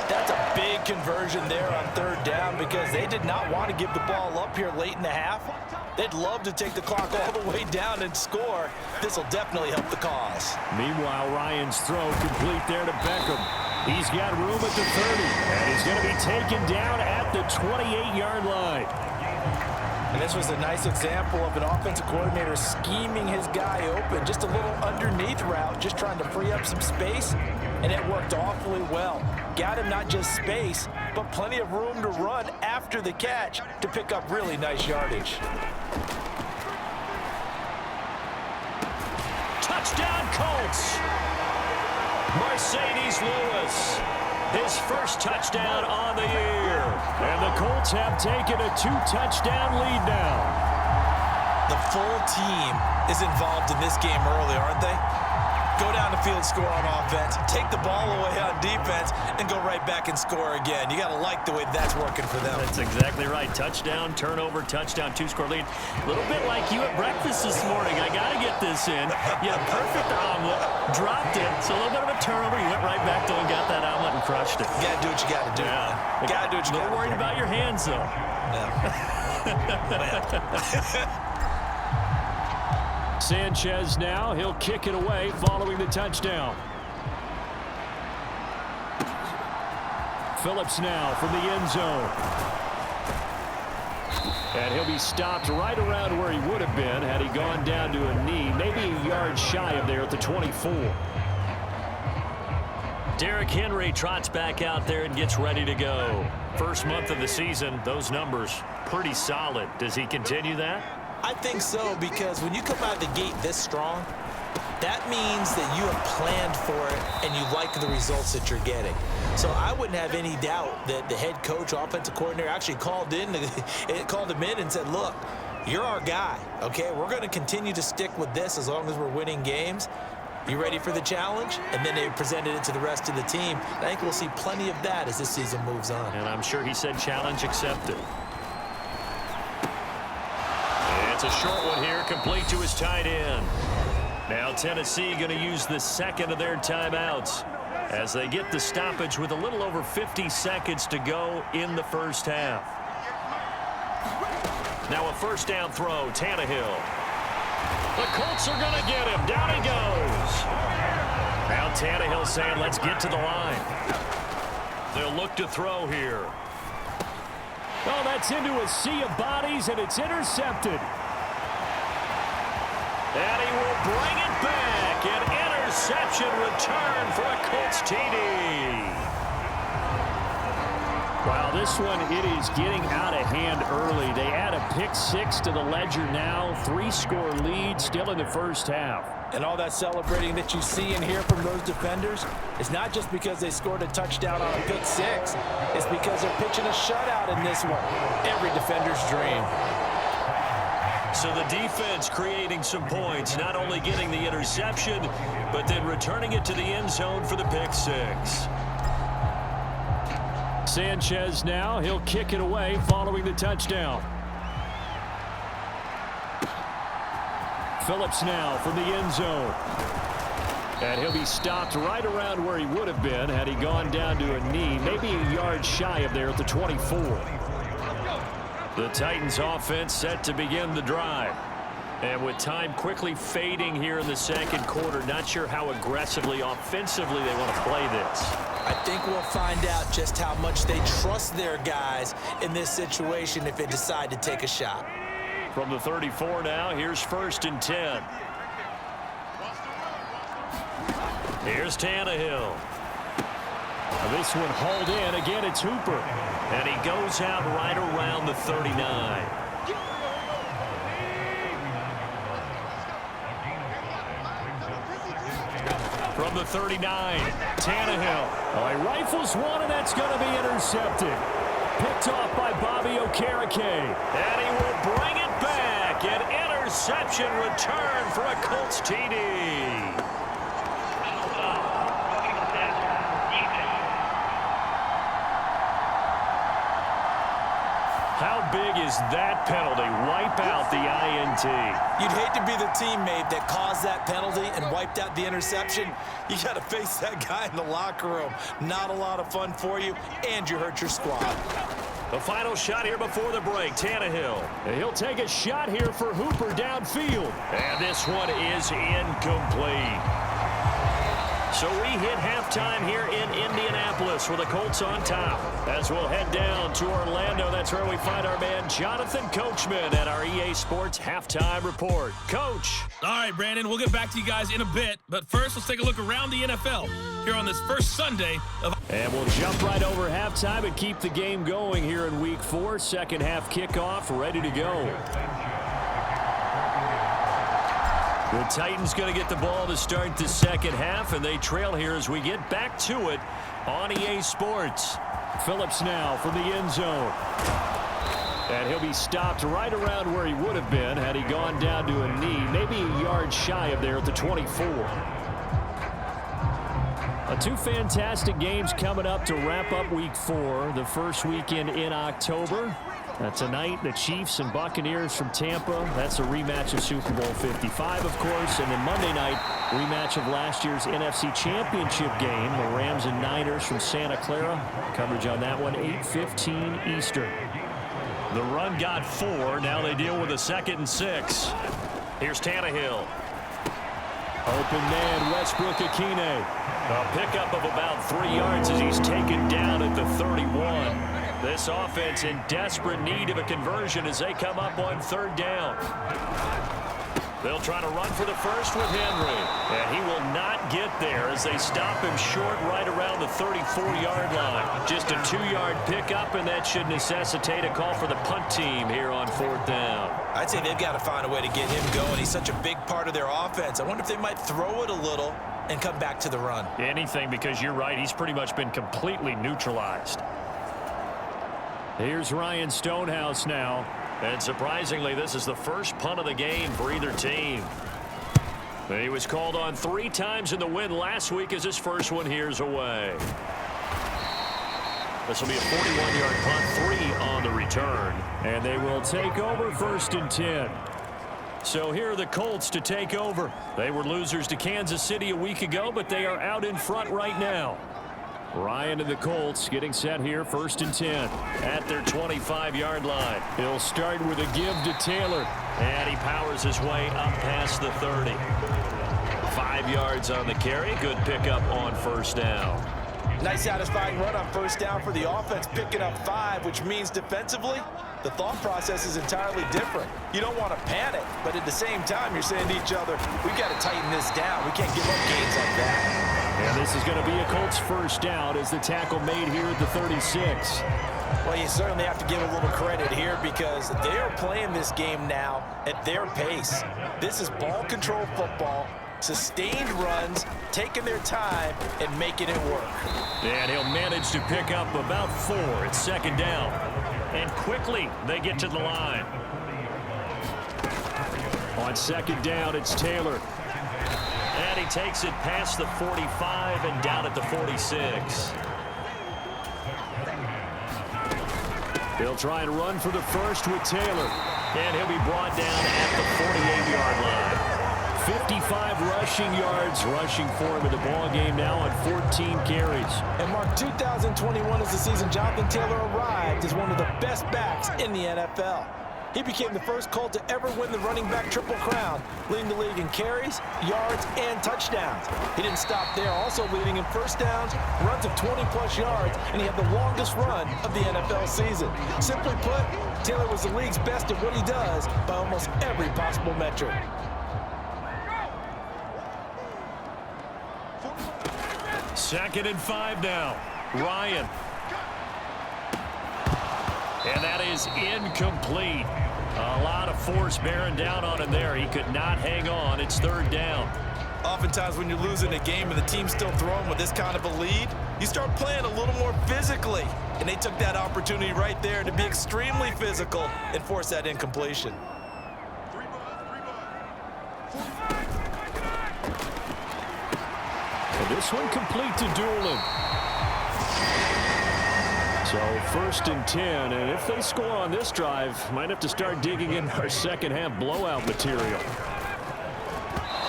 That's a big conversion there on 3rd down because they did not want to give the ball up here late in the half. They'd love to take the clock all the way down and score. This will definitely help the cause. Meanwhile, Ryan's throw complete there to Beckham. He's got room at the 30, and he's going to be taken down at the 28-yard line. And this was a nice example of an offensive coordinator scheming his guy open. Just a little underneath route, just trying to free up some space. and it worked awfully well. Got him not just space, but plenty of room to run after the catch to pick up really nice yardage. Touchdown, Colts! Mercedes Lewis, his first touchdown on the year. And the Colts have taken a 2-touchdown lead now. The full team is involved in this game early, aren't they? Go down the field, score on offense, take the ball away on defense, and go right back and score again. You got to like the way that's working for them. That's exactly right. Touchdown, turnover, touchdown, 2-score lead. A little bit like you at breakfast this morning. I got to get this in. You had a perfect omelet, dropped it, so a little bit of a turnover. You went right back though and got that omelet and crushed it. You got to do what you got to do. Yeah. Got to do what you got to do. No worried about your hands, though. No. Sanchez now, he'll kick it away following the touchdown. Phillips now from the end zone. And he'll be stopped right around where he would have been had he gone down to a knee, maybe a yard shy of there at the 24. Derrick Henry trots back out there and gets ready to go. First month of the season, those numbers pretty solid. Does he continue that? I think so, because when you come out of the gate this strong, that means that you have planned for it and you like the results that you're getting. So I wouldn't have any doubt that the head coach, offensive coordinator, actually called him in and said, look, you're our guy, okay? We're going to continue to stick with this as long as we're winning games. You ready for the challenge? And then they presented it to the rest of the team. I think we'll see plenty of that as this season moves on. And I'm sure he said challenge accepted. It's a short one here, complete to his tight end. Now Tennessee going to use the second of their timeouts as they get the stoppage with a little over 50 seconds to go in the first half. Now a first down throw, Tannehill. The Colts are going to get him. Down he goes. Now Tannehill saying, let's get to the line. They'll look to throw here. Oh, that's into a sea of bodies, and it's intercepted. And he will bring it back. An interception return for a Colts TD. Wow, this one, it is getting out of hand early. They add a pick six to the ledger now. 3-score lead still in the first half. And all that celebrating that you see and hear from those defenders is not just because they scored a touchdown on a pick six. It's because they're pitching a shutout in this one. Every defender's dream. So the defense creating some points, not only getting the interception, but then returning it to the end zone for the pick six. Sanchez now, he'll kick it away following the touchdown. Phillips now from the end zone. And he'll be stopped right around where he would have been had he gone down to a knee, maybe a yard shy of there at the 24. The Titans offense set to begin the drive. And with time quickly fading here in the second quarter, not sure how aggressively, offensively they want to play this. I think we'll find out just how much they trust their guys in this situation if they decide to take a shot. From the 34 now, here's 1st and 10. Here's Tannehill. This one hauled in. Again, it's Hooper. And he goes out right around the 39. From the 39, Tannehill. Oh, he rifles one, and that's going to be intercepted. Picked off by Bobby Okereke. And he will bring it back. An interception return for a Colts TD. How big is that penalty? Wipe out the INT. You'd hate to be the teammate that caused that penalty and wiped out the interception. You got to face that guy in the locker room. Not a lot of fun for you, and you hurt your squad. The final shot here before the break, Tannehill. And he'll take a shot here for Hooper downfield. And this one is incomplete. So we hit halftime here in Indianapolis with the Colts on top. As we'll head down to Orlando, that's where we find our man Jonathan Coachman at our EA Sports Halftime Report. Coach. All right, Brandon, we'll get back to you guys in a bit. But first, let's take a look around the NFL here on this first Sunday of... And we'll jump right over halftime and keep the game going here in Week 4. Second half kickoff, ready to go. The Titans going to get the ball to start the second half, and they trail here as we get back to it on EA Sports. Phillips now from the end zone. And he'll be stopped right around where he would have been had he gone down to a knee, maybe a yard shy of there at the 24. Two fantastic games coming up to wrap up Week 4, the first weekend in October. Tonight, the Chiefs and Buccaneers from Tampa. That's a rematch of Super Bowl 55, of course. And then Monday night, rematch of last year's NFC Championship game, the Rams and Niners from Santa Clara. Coverage on that one, 8:15 Eastern. The run got 4. Now they deal with a 2nd and 6. Here's Tannehill. Open man, Westbrook-Ikhine. A pickup of about 3 yards as he's taken down at the 31. This offense in desperate need of a conversion as they come up on 3rd down. They'll try to run for the first with Henry. And he will not get there as they stop him short right around the 34-yard line. Just a 2-yard pickup, and that should necessitate a call for the punt team here on 4th down. I'd say they've got to find a way to get him going. He's such a big part of their offense. I wonder if they might throw it a little and come back to the run. Anything, because you're right. He's pretty much been completely neutralized. Here's Ryan Stonehouse now. And surprisingly, this is the first punt of the game for either team. He was called on 3 times in the win last week as his first one here's away. This will be a 41-yard punt, 3 on the return. And they will take over 1st and 10. So here are the Colts to take over. They were losers to Kansas City a week ago, but they are out in front right now. Ryan and the Colts getting set here, 1st and 10 at their 25-yard line. He'll start with a give to Taylor, and he powers his way up past the 30. 5 yards on the carry. Good pickup on 1st down. Nice satisfying run on 1st down for the offense, picking up 5, which means defensively, the thought process is entirely different. You don't want to panic, but at the same time, you're saying to each other, we've got to tighten this down. We can't give up gains like that. And this is going to be a Colts 1st down as the tackle made here at the 36. Well, you certainly have to give a little credit here because they are playing this game now at their pace. This is ball control football, sustained runs, taking their time, and making it work. And he'll manage to pick up about 4 at 2nd down. And quickly, they get to the line. On 2nd down, it's Taylor. And he takes it past the 45 and down at the 46. They'll try and run for the first with Taylor. And he'll be brought down at the 48-yard line. 55 rushing yards rushing for him in the ball game now on 14 carries. And Mark, 2021 is the season Jonathan Taylor arrived as one of the best backs in the NFL. He became the first Colt to ever win the running back triple crown, leading the league in carries, yards, and touchdowns. He didn't stop there, also leading in 1st downs, runs of 20-plus yards, and he had the longest run of the NFL season. Simply put, Taylor was the league's best at what he does by almost every possible metric. Second and 5 now. Ryan. And that is incomplete. A lot of force bearing down on him there. He could not hang on. It's 3rd down. Oftentimes when you're losing a game and the team's still throwing with this kind of a lead, you start playing a little more physically. And they took that opportunity right there to be extremely physical and force that incompletion. And this one complete to Doolin. So 1st and 10, and if they score on this drive, might have to start digging in our second half blowout material.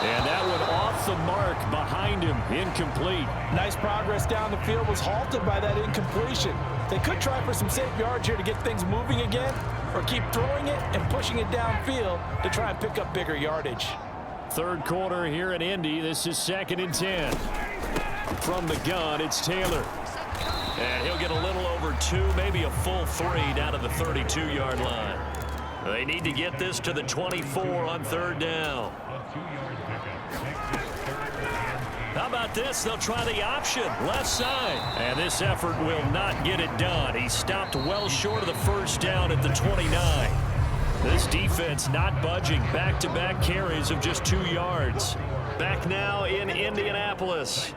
And that one off the mark behind him, incomplete. Nice progress down the field was halted by that incompletion. They could try for some safe yards here to get things moving again, or keep throwing it and pushing it downfield to try and pick up bigger yardage. 3rd quarter here in Indy. This is 2nd and 10. from the gun, it's Taylor. And he'll get a little over 2, maybe a full 3 down to the 32-yard line. They need to get this to the 24 on 3rd down. How about this? They'll try the option, left side. And this effort will not get it done. He stopped well short of the 1st down at the 29. This defense not budging. Back-to-back carries of just 2 yards. Back now in Indianapolis.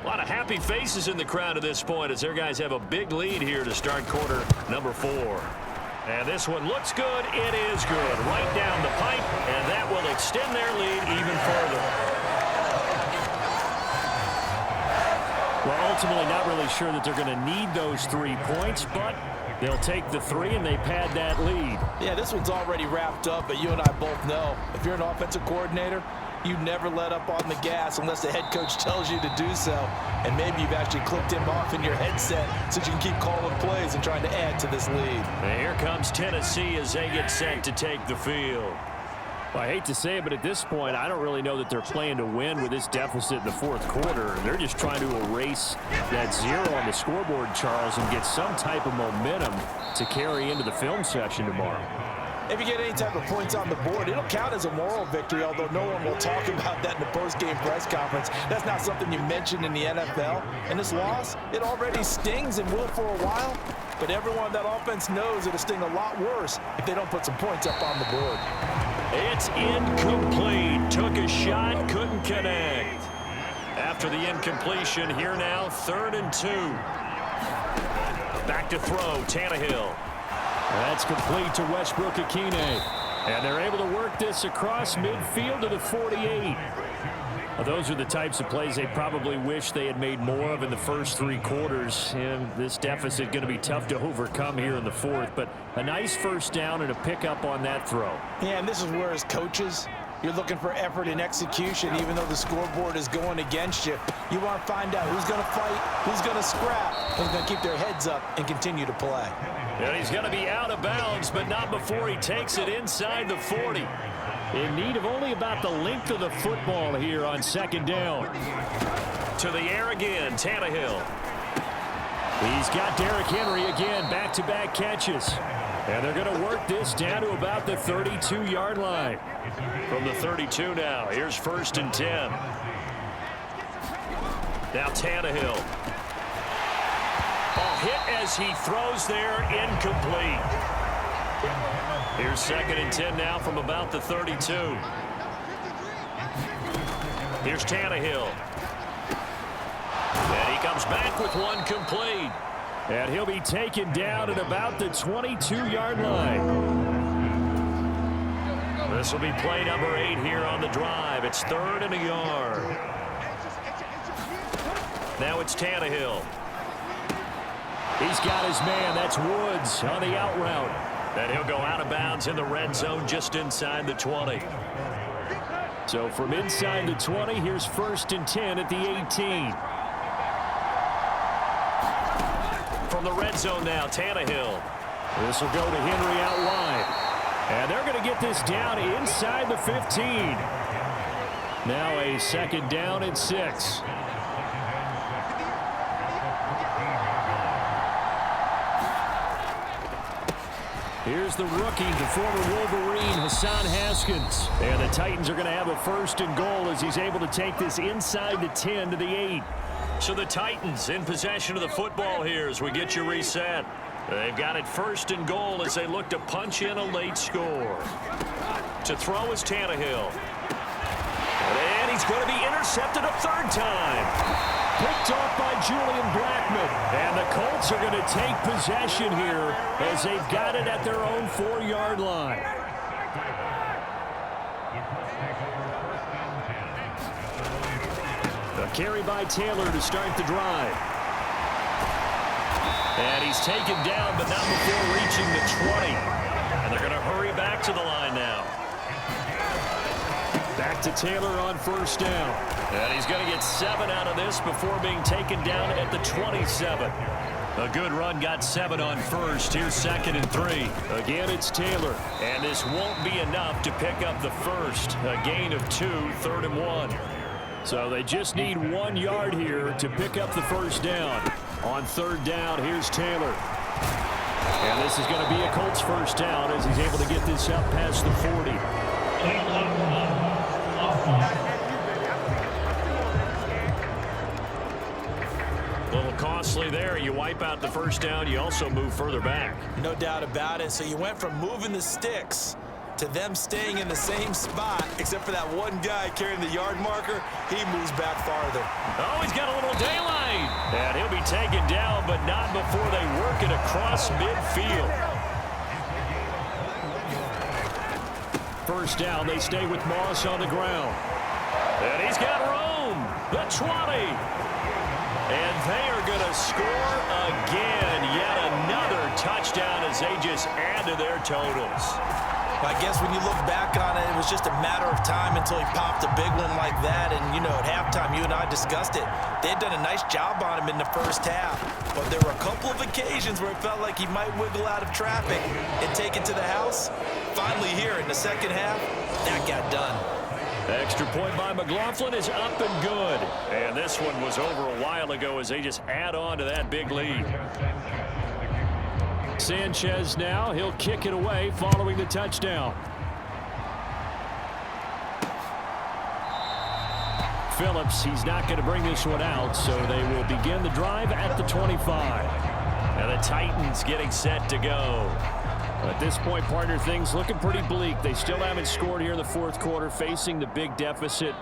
A lot of happy faces in the crowd at this point as their guys have a big lead here to start quarter number 4. And this one looks good. It is good. Right down the pipe, and that will extend their lead even further. Well, ultimately not really sure that they're going to need those 3 points, but they'll take the 3 and they pad that lead. Yeah, this one's already wrapped up, but you and I both know if you're an offensive coordinator, you never let up on the gas unless the head coach tells you to do so. And maybe you've actually clicked him off in your headset so you can keep calling plays and trying to add to this lead. And here comes Tennessee as they get set to take the field. Well, I hate to say it, but at this point, I don't really know that they're playing to win with this deficit in the 4th quarter. They're just trying to erase that 0 on the scoreboard, Charles, and get some type of momentum to carry into the film session tomorrow. If you get any type of points on the board, it'll count as a moral victory, although no one will talk about that in the post-game press conference. That's not something you mention in the NFL. And this loss, it already stings and will for a while, but everyone on that offense knows it'll sting a lot worse if they don't put some points up on the board. It's incomplete. Took a shot, couldn't connect. After the incompletion, here now, 3rd and 2. Back to throw, Tannehill. That's complete to Westbrook-Akine. And they're able to work this across midfield to the 48. Well, those are the types of plays they probably wish they had made more of in the first 3 quarters. And this deficit going to be tough to overcome here in the 4th. But a nice 1st down and a pickup on that throw. Yeah, and this is where as coaches, you're looking for effort and execution even though the scoreboard is going against you. You want to find out who's going to fight, who's going to scrap, who's going to keep their heads up and continue to play. And he's going to be out of bounds, but not before he takes it inside the 40. In need of only about the length of the football here on 2nd down. To the air again, Tannehill. He's got Derrick Henry again, back-to-back catches. And they're going to work this down to about the 32-yard line. From the 32 now, here's 1st and 10. Now Tannehill. Ball hit as he throws there, incomplete. Here's 2nd and 10 now from about the 32. Here's Tannehill. And he comes back with one complete. And he'll be taken down at about the 22-yard line. This will be play number 8 here on the drive. It's 3rd and a yard. Now it's Tannehill. He's got his man. That's Woods on the out route. And he'll go out of bounds in the red zone just inside the 20. So from inside the 20, here's 1st and 10 at the 18. From the red zone now, Tannehill. This will go to Henry out wide. And they're going to get this down inside the 15. Now a 2nd down and 6. Here's the rookie, the former Wolverine, Hassan Haskins. And the Titans are going to have a 1st and goal as he's able to take this inside the 10 to the 8. So the Titans in possession of the football here as we get you reset. They've got it 1st and goal as they look to punch in a late score. To throw is Tannehill. And he's going to be intercepted a 3rd time. Picked off by Julian Blackmon. And the Colts are going to take possession here as they've got it at their own 4-yard line. A carry by Taylor to start the drive. And he's taken down, but not before reaching the 20. And they're going to hurry back to the line now. Back to Taylor on 1st down. And he's going to get 7 out of this before being taken down at the 27. A good run, got 7 on 1st. Here's 2nd and 3. Again, it's Taylor. And this won't be enough to pick up the 1st. A gain of 2, 3rd and 1. So they just need 1 yard here to pick up the first down. On third down, here's Taylor. And this is going to be a Colts first down as he's able to get this up past the 40. A little costly there. You wipe out the first down. You also move further back. No doubt about it. So you went from moving the sticks to them staying in the same spot, except for that one guy carrying the yard marker. He moves back farther. Oh, he's got a little daylight. And he'll be taken down, but not before they work it across midfield. First down, they stay with Moss on the ground. And he's got room. The 20. And they are going to score again. Yet another touchdown as they just add to their totals. I guess when you look back on it, it was just a matter of time until he popped a big one like that. And, you know, at halftime, you and I discussed it. They had done a nice job on him in the first half. But there were a couple of occasions where it felt like he might wiggle out of traffic and take it to the house. Finally here in the second half, that got done. Extra point by McLaughlin is up and good. And this one was over a while ago as they just add on to that big lead. Sanchez now, he'll kick it away following the touchdown. Phillips, he's not going to bring this one out, so they will begin the drive at the 25. And the Titans getting set to go. At this point, partner, things looking pretty bleak. They still haven't scored here in the fourth quarter, facing the big deficit.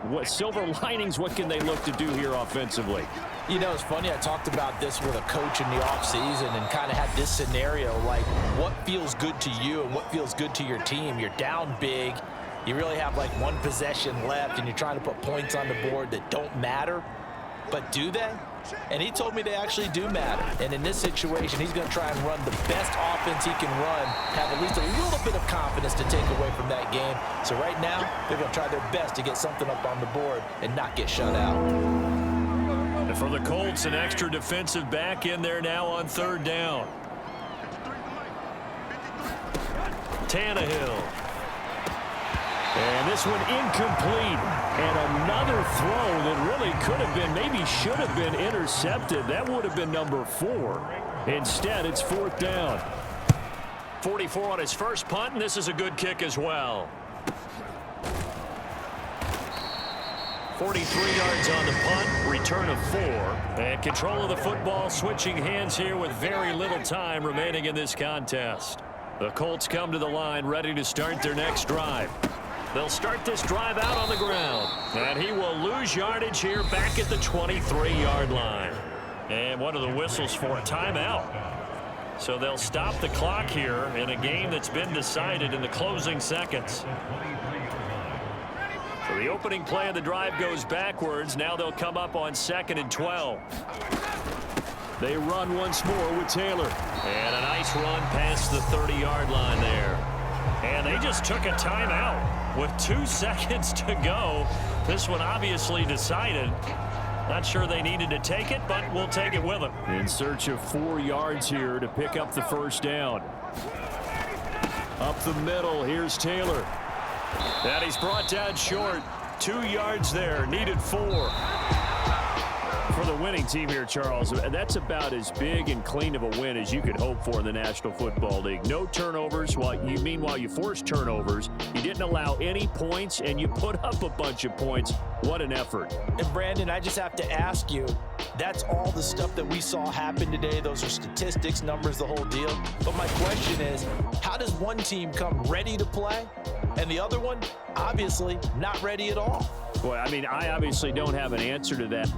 What silver linings, what can they look to do here offensively? You know, it's funny, I talked about this with a coach in the offseason and kind of had this scenario, like what feels good to you and what feels good to your team. You're down big. You really have like one possession left and you're trying to put points on the board that don't matter. But do they? And he told me they actually do matter. And in this situation, he's going to try and run the best offense he can run, have at least a little bit of confidence to take away from that game. So right now, they're going to try their best to get something up on the board and not get shut out. And for the Colts, an extra defensive back in there now on third down. Tannehill. And this one incomplete. And another throw that really could have been, maybe should have been intercepted. That would have been number 4. Instead, it's fourth down. 44 on his first punt, and this is a good kick as well. 43 yards on the punt, return of 4. And control of the football, switching hands here with very little time remaining in this contest. The Colts come to the line, ready to start their next drive. They'll start this drive out on the ground. And he will lose yardage here back at the 23-yard line. And what are the whistles for? Timeout. So they'll stop the clock here in a game that's been decided in the closing seconds. So the opening play of the drive goes backwards. Now they'll come up on 2nd and 12. They run once more with Taylor. And a nice run past the 30-yard line there. And they just took a timeout with 2 seconds to go. This one obviously decided. Not sure they needed to take it, but we'll take it with them. In search of 4 yards here to pick up the first down. Up the middle, here's Taylor. And he's brought down short. 2 yards there, needed 4. For the winning team here, Charles, that's about as big and clean of a win as you could hope for in the National Football League. No turnovers. Meanwhile, you forced turnovers. You didn't allow any points, and you put up a bunch of points. What an effort. And, Brandon, I just have to ask you, that's all the stuff that we saw happen today. Those are statistics, numbers, the whole deal. But my question is, how does one team come ready to play, and the other one, obviously, not ready at all? Boy, I mean, I obviously don't have an answer to that.